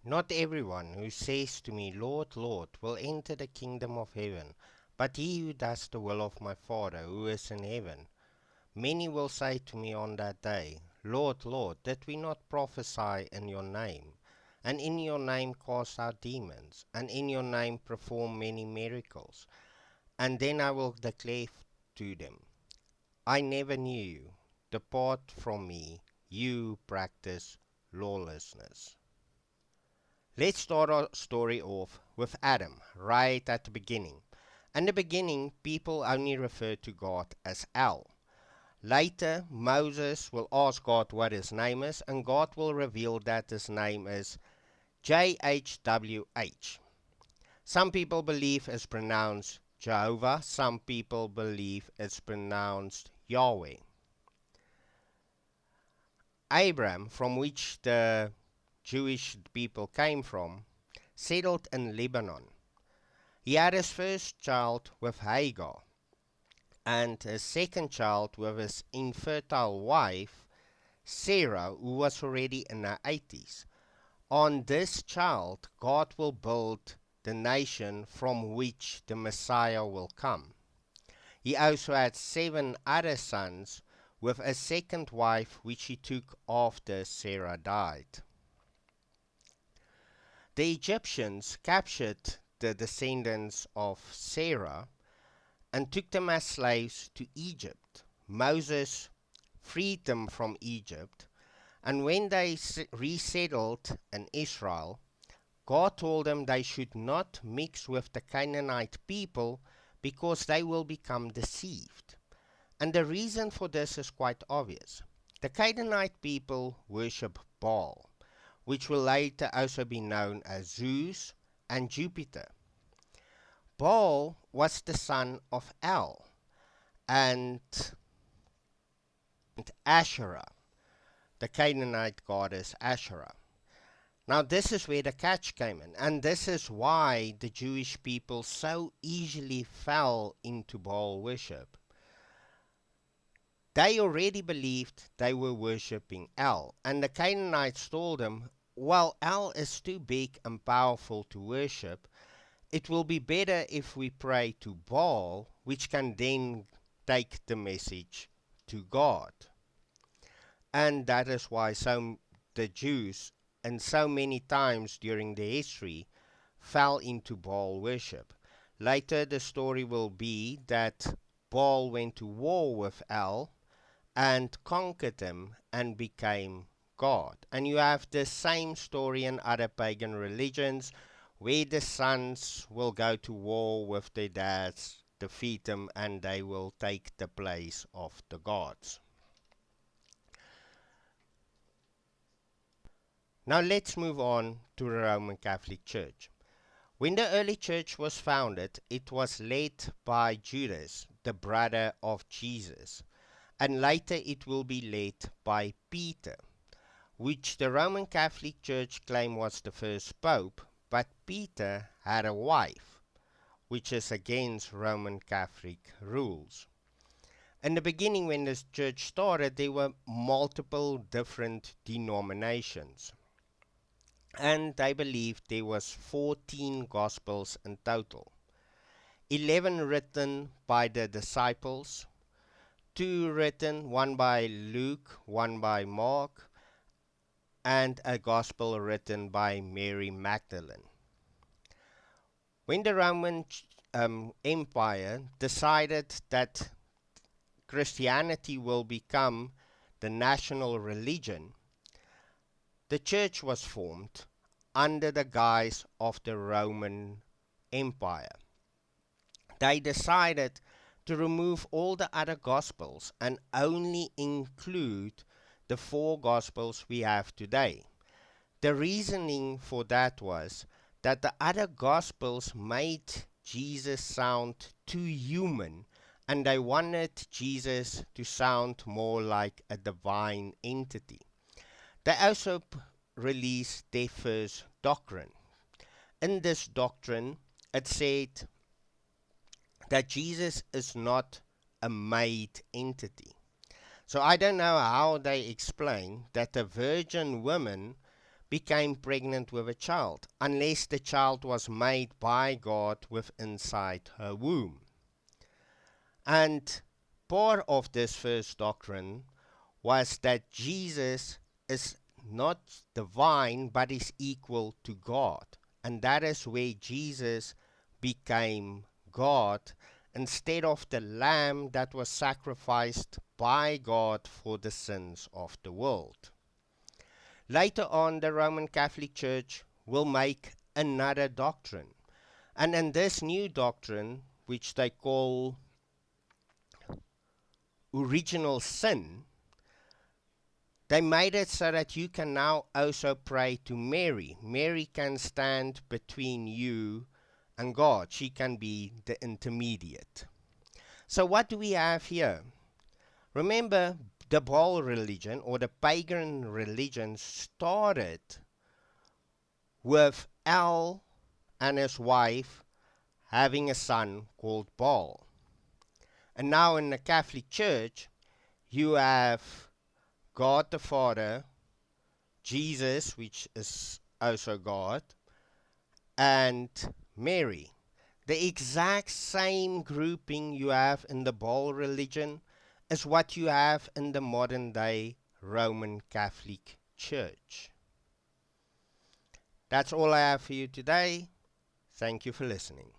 Not everyone who says to me, Lord, Lord, will enter the kingdom of heaven, but he who does the will of my Father who is in heaven. Many will say to me on that day, Lord, Lord, did we not prophesy in your name, and in your name cast out demons, and in your name perform many miracles? And then I will declare to them, I never knew you. Depart from me, you who practice lawlessness. Let's start our story off with Adam, right at the beginning. In the beginning, people only refer to God as El. Later, Moses will ask God what his name is, and God will reveal that his name is JHWH. Some people believe it's pronounced Jehovah, some people believe it's pronounced Yahweh. Abram, from which the Jewish people came from, settled in Lebanon. He had his first child with Hagar, and his second child with his infertile wife, Sarah, who was already in her 80s. On this child, God will build the nation from which the Messiah will come. He also had 7 other sons with a second wife which he took after Sarah died. The Egyptians captured the descendants of Sarah and took them as slaves to Egypt. Moses freed them from Egypt, and when they resettled in Israel, God told them they should not mix with the Canaanite people because they will become deceived. And the reason for this is quite obvious. The Canaanite people worship Baal, which will later also be known as Zeus and Jupiter. Baal was the son of El and Asherah, the Canaanite goddess Asherah. Now, this is where the catch came in, and this is why the Jewish people so easily fell into Baal worship. They already believed they were worshipping El, and the Canaanites told them, well, El is too big and powerful to worship. It will be better if we pray to Baal, which can then take the message to God. And that is why the Jews, and so many times during the history, fell into Baal worship. Later, the story will be that Baal went to war with El and conquered him and became God. And you have the same story in other pagan religions where the sons will go to war with their dads, defeat them, and they will take the place of the gods. Now let's move on to the Roman Catholic Church. When the early church was founded, it was led by Judas, the brother of Jesus, and later it will be led by Peter, which the Roman Catholic Church claimed was the first pope, but Peter had a wife, which is against Roman Catholic rules. In the beginning, when this church started, there were multiple different denominations, and they believed there was 14 gospels in total. 11 written by the disciples, 2 written, one by Luke, one by Mark, and a gospel written by Mary Magdalene. When the Roman Empire decided that Christianity will become the national religion, the church was formed under the guise of the Roman Empire. They decided to remove all the other gospels and only include the 4 gospels we have today. The reasoning for that was that the other gospels made Jesus sound too human, and they wanted Jesus to sound more like a divine entity. They also released their first doctrine. In this doctrine, it said that Jesus is not a made entity. So I don't know how they explain that a virgin woman became pregnant with a child, unless the child was made by God with inside her womb. And part of this first doctrine was that Jesus is not divine but is equal to God. And that is where Jesus became God instead of the lamb that was sacrificed by God for the sins of the world. Later on, the Roman Catholic Church will make another doctrine. And in this new doctrine, which they call original sin, they made it so that you can now also pray to Mary. Mary can stand between you and God. She can be the intermediate. So what do we have here? Remember, the Baal religion or the pagan religion started with El and his wife having a son called Baal. And now in the Catholic Church, you have God the Father, Jesus, which is also God, and Mary. The exact same grouping you have in the Baal religion is what you have in the modern day Roman Catholic Church. That's all I have for you today. Thank you for listening.